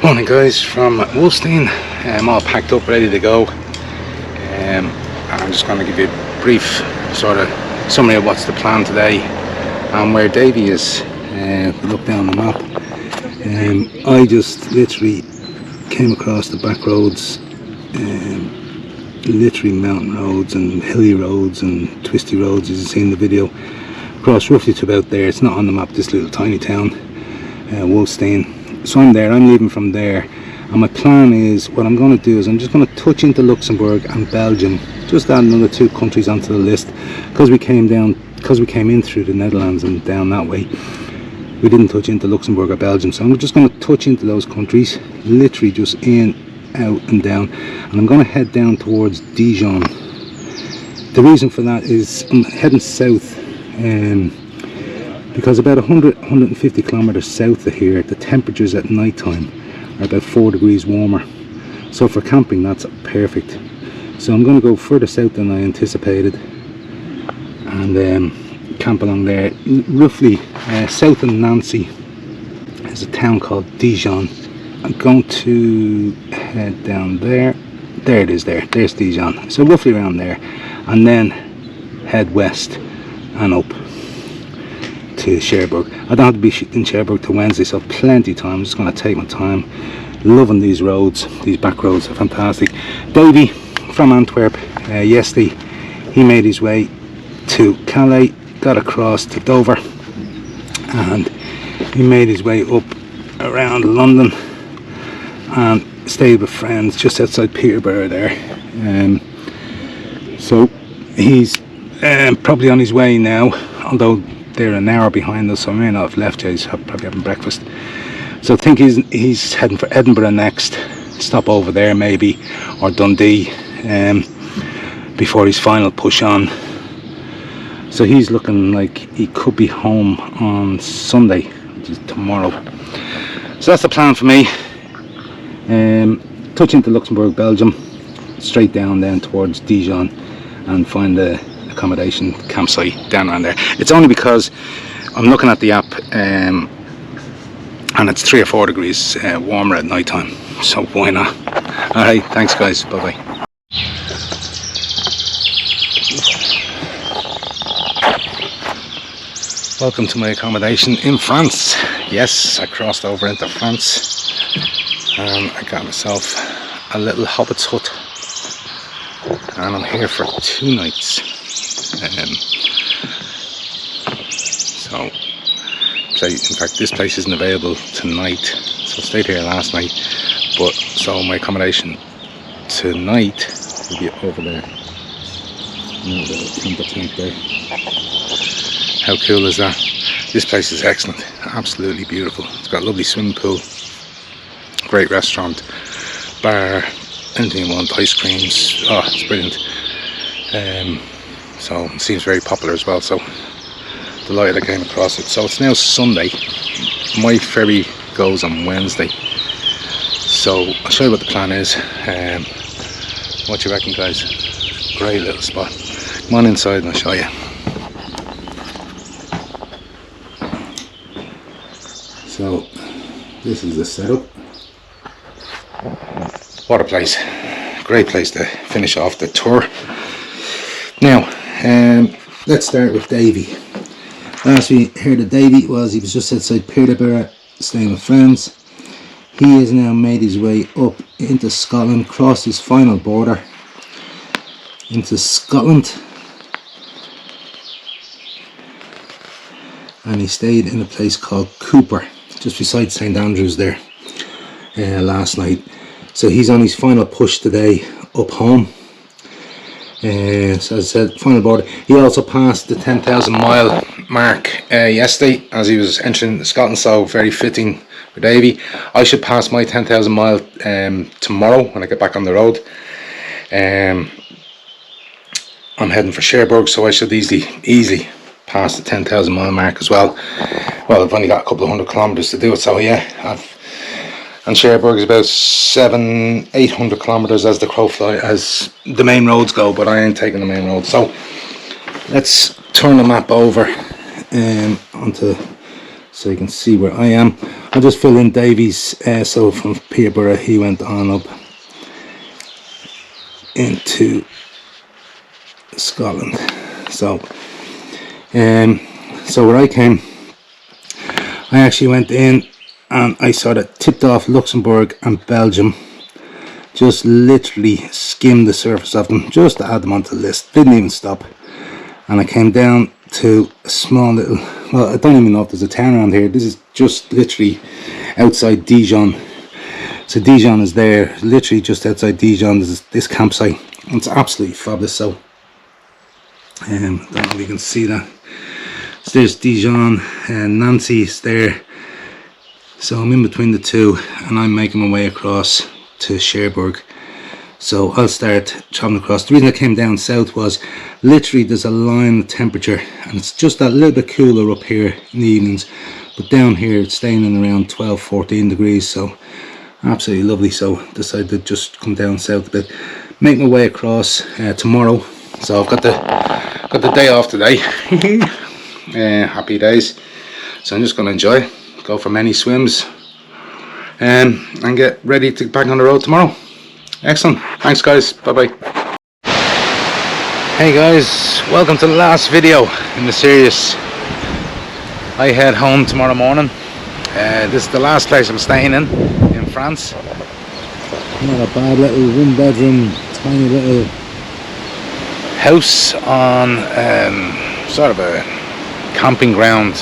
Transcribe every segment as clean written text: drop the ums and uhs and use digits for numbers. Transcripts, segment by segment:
Morning guys from Wolstein. I'm all packed up ready to go. I'm just going to give you a brief sort of summary of what's the plan today and where Davey is. Look down the map. I just literally came across the back roads, literally mountain roads and hilly roads and twisty roads, as you see in the video. Across roughly to about there. It's not on the map, this little tiny town, Wolstein. So I'm there, I'm leaving from there, and my plan is, what I'm going to do is I'm just going to touch into Luxembourg and Belgium, just add another 2 countries onto the list, because we came in through the Netherlands and down that way. We didn't touch into Luxembourg or Belgium, so I'm just going to touch into those countries, literally just in, out and down, and I'm going to head down towards Dijon. The reason for that is I'm heading south, because about 150 kilometers south of here, the temperatures at night time are about 4 degrees warmer. So for camping, that's perfect. So I'm going to go further south than I anticipated and camp along there. Roughly south of Nancy is a town called Dijon. I'm going to head down there. There it is, there's Dijon. So roughly around there, and then head west and up to Cherbourg. I don't have to be in Cherbourg till Wednesday, so plenty of time. I'm just going to take my time. Loving these roads, these back roads are fantastic. Davey from Antwerp, yesterday, he made his way to Calais, got across to Dover, and he made his way up around London and stayed with friends just outside Peterborough there. So he's probably on his way now, although they're an hour behind us, so I may not have left yet. He's probably having breakfast. So I think he's heading for Edinburgh next, stop over there maybe, or Dundee, before his final push on. So he's looking like he could be home on Sunday, which is tomorrow. So that's the plan for me. Touch into Luxembourg, Belgium, straight down then towards Dijon, and find the accommodation campsite down around there. It's only because I'm looking at the app and it's 3 or 4 degrees warmer at night time, so why not? Alright, thanks guys, bye bye. Welcome to my accommodation in France. Yes, I crossed over into France and I got myself a little hobbit's hut, and I'm here for 2 nights. So in fact this place isn't available tonight, so I stayed here last night, but so my accommodation tonight will be over there. There. How cool is that? This place is excellent, absolutely beautiful. It's got a lovely swimming pool, great restaurant, bar, anything you want, ice creams. Oh, it's brilliant. So it seems very popular as well, so delighted I came across it. So it's now Sunday, my ferry goes on Wednesday, so I'll show you what the plan is. What you reckon guys? Great little spot. Come on inside and I'll show you. So this is the setup. What a place, great place to finish off the tour. Now let's start with Davey. Last we heard of Davey he was just outside Peterborough staying with friends. He has now made his way up into Scotland, crossed his final border into Scotland, and he stayed in a place called Cooper just beside St Andrews there last night. So he's on his final push today up home. So as I said, final border. He also passed the 10,000 mile mark yesterday as he was entering Scotland, so very fitting for Davey. I should pass my 10,000 mile tomorrow when I get back on the road. I'm heading for Cherbourg, so I should easily pass the 10,000 mile mark as well. Well, I've only got a couple of 100 kilometers to do it, so yeah, and Cherbourg is about 700-800 kilometers as the crow fly, as the main roads go, but I ain't taking the main road. So let's turn the map over onto so you can see where I am. I'll just fill in Davies. So from Peterborough he went on up into Scotland. So so where I came, I actually went in and I sort of tipped off Luxembourg and Belgium, just literally skimmed the surface of them just to add them onto the list, didn't even stop. And I came down to a small little, well, I don't even know if there's a town around here. This is just literally outside Dijon. So Dijon is there, literally just outside Dijon. There's this campsite, and it's absolutely fabulous. So I don't know if you can see that. So there's Dijon and Nancy is there. So I'm in between the two and I'm making my way across to Cherbourg. So I'll start traveling across. The reason I came down south was literally there's a line of temperature and it's just a little bit cooler up here in the evenings, but down here it's staying in around 12-14 degrees, so absolutely lovely. So decided to just come down south a bit, make my way across tomorrow. So I've got the day off today. Happy days. So I'm just going to enjoy, go for many swims, and get ready to get back on the road tomorrow. Excellent. Thanks guys. Bye bye. Hey guys, welcome to the last video in the series. I head home tomorrow morning. This is the last place I'm staying in France. Not a bad little 1-bedroom, tiny little house on sort of a camping ground.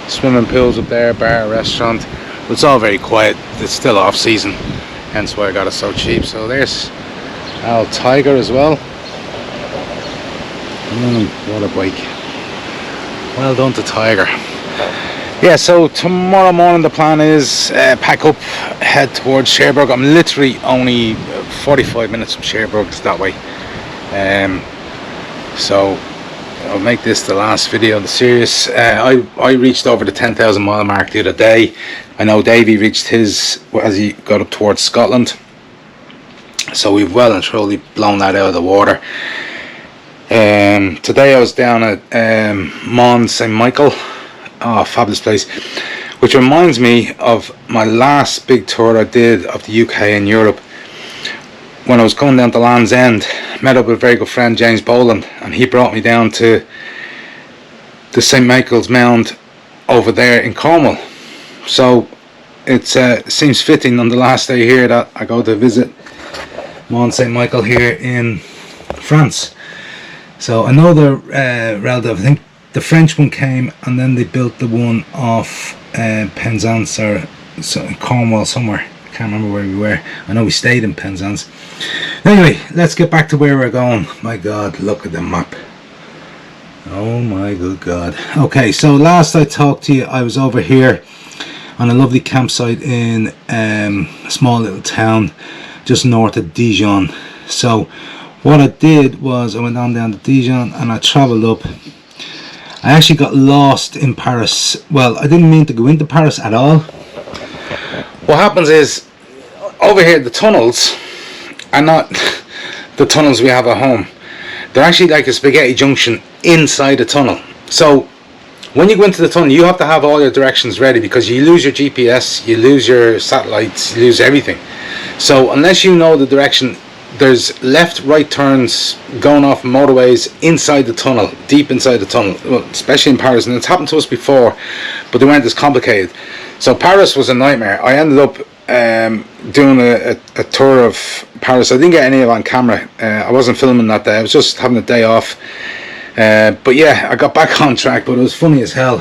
Swimming pools up there, bar, restaurant. It's all very quiet. It's still off season, hence why I got it so cheap. So there's our Tiger as well. What a bike. Well done to Tiger. Yeah, so tomorrow morning the plan is pack up, head towards Cherbourg. I'm literally only 45 minutes from Cherbourg, it's that way. So I'll make this the last video of the series. I reached over the 10,000 mile mark the other day. I know Davey reached his as he got up towards Scotland. So we've well and truly blown that out of the water. Today I was down at Mont St. Michael. Oh, fabulous place. Which reminds me of my last big tour I did of the UK and Europe. When I was coming down to Land's End, met up with a very good friend, James Boland, and he brought me down to the St. Michael's Mound over there in Cornwall. So it seems fitting on the last day here that I go to visit Mont St. Michael here in France. So another relative, I think the French one came and then they built the one off Penzance or in Cornwall somewhere. I can't remember where we were. I know we stayed in Penzance. Anyway, let's get back to where we're going. My God, look at the map. Oh my good God. Okay, so last I talked to you, I was over here on a lovely campsite in a small little town just north of Dijon. So what I did was I went on down to Dijon and I travelled up. I actually got lost in Paris. Well, I didn't mean to go into Paris at all. What happens is, over here the tunnels are not the tunnels we have at home. They're actually like a spaghetti junction inside a tunnel. So when you go into the tunnel, you have to have all your directions ready, because you lose your GPS, you lose your satellites, you lose everything. So unless you know the direction, there's left, right turns going off motorways inside the tunnel, deep inside the tunnel, well, especially in Paris. And it's happened to us before, but they weren't as complicated. So Paris was a nightmare. I ended up doing a tour of Paris. I didn't get any of it on camera. I wasn't filming that day. I was just having a day off. But yeah, I got back on track, but it was funny as hell.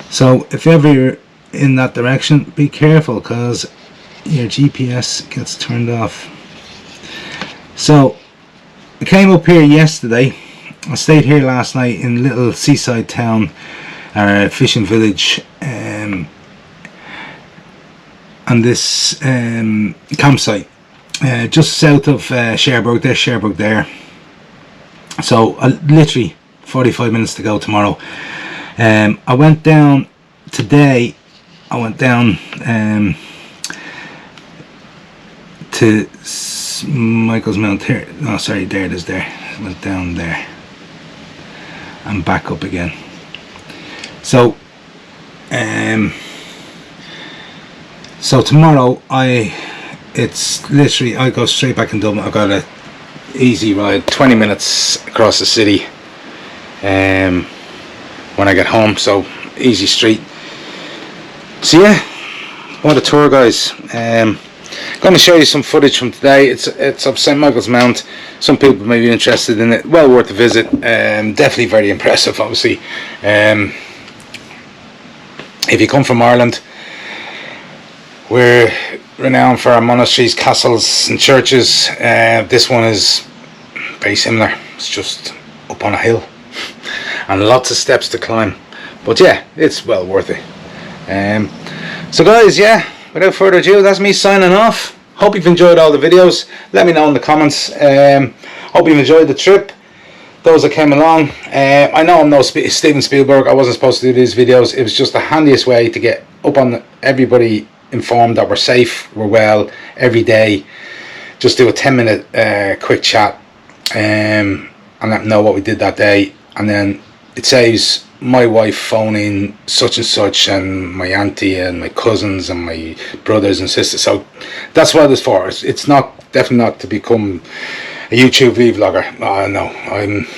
So if ever you're in that direction, be careful, because your GPS gets turned off. So I came up here yesterday. I stayed here last night in a little seaside town, fishing village, and this campsite just south of Cherbourg. There's Cherbourg there. So literally 45 minutes to go tomorrow. I went down today. I went down to Michael's Mount here. No, sorry, there it is. There. I went down there and back up again. So So tomorrow it's literally, I go straight back in Dublin. I've got a easy ride, 20 minutes across the city when I get home, so easy street. So yeah, what a tour, guys. Going to show you some footage from today. It's of St. Michael's Mount. Some people may be interested in it. Well worth a visit. Definitely very impressive, obviously. If you come from Ireland, we're renowned for our monasteries, castles and churches. This one is very similar. It's just up on a hill and lots of steps to climb, but yeah, it's well worth it. So guys, yeah, without further ado, that's me signing off. Hope you've enjoyed all the videos. Let me know in the comments. Hope you've enjoyed the trip, those that came along. I know I'm no Steven Spielberg. I wasn't supposed to do these videos. It was just the handiest way to get up on everybody informed that we're safe, we're well, every day. Just do a 10-minute quick chat and let them know what we did that day, and then it saves my wife phoning such and such and my auntie and my cousins and my brothers and sisters. So that's what it's for. It's not, definitely not to become a YouTube vlogger. No,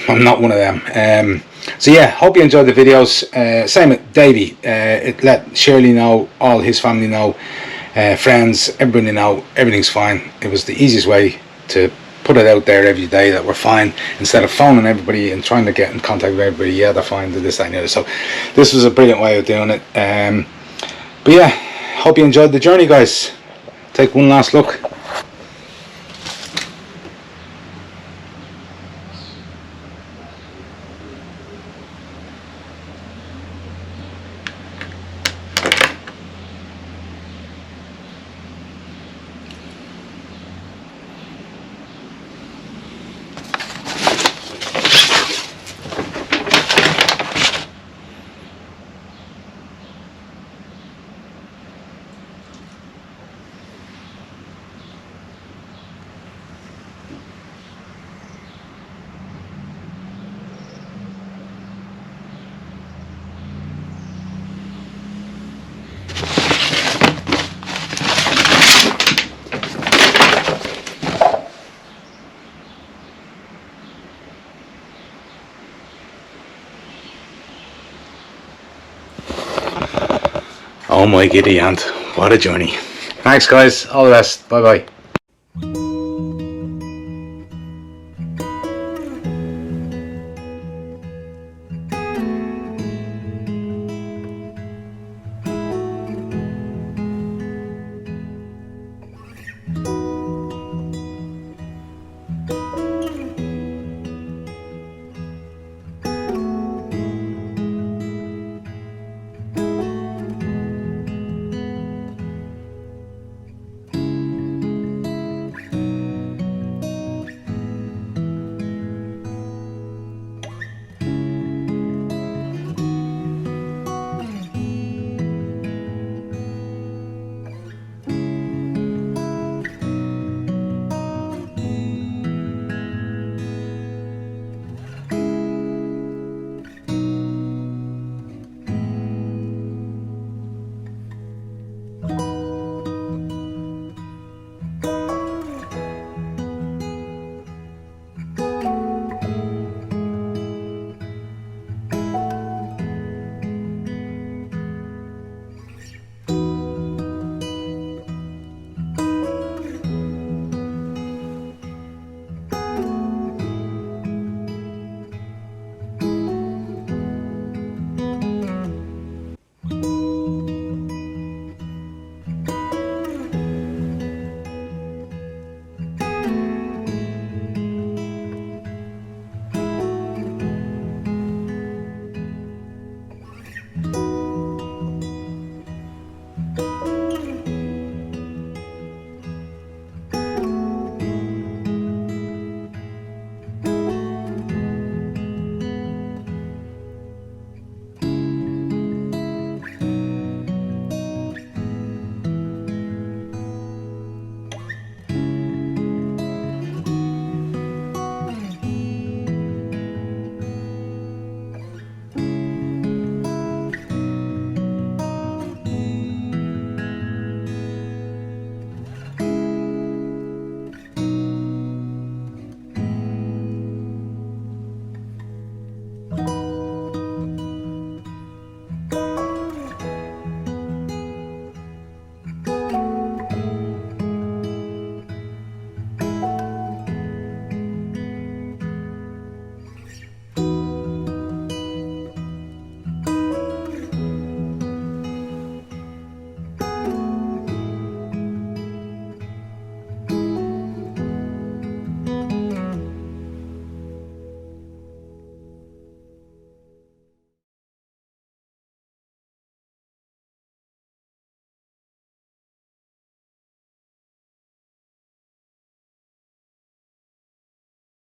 I'm not one of them. So yeah, hope you enjoyed the videos. Same with Davey. Let Shirley know, all his family know, friends, everybody know, everything's fine. It was the easiest way to put it out there every day that we're fine, instead of phoning everybody and trying to get in contact with everybody. Yeah, they're fine, this, that and the other. So this was a brilliant way of doing it. But yeah, hope you enjoyed the journey, guys. Take one last look. Oh my giddy aunt, what a journey. Thanks guys, all the best, bye bye.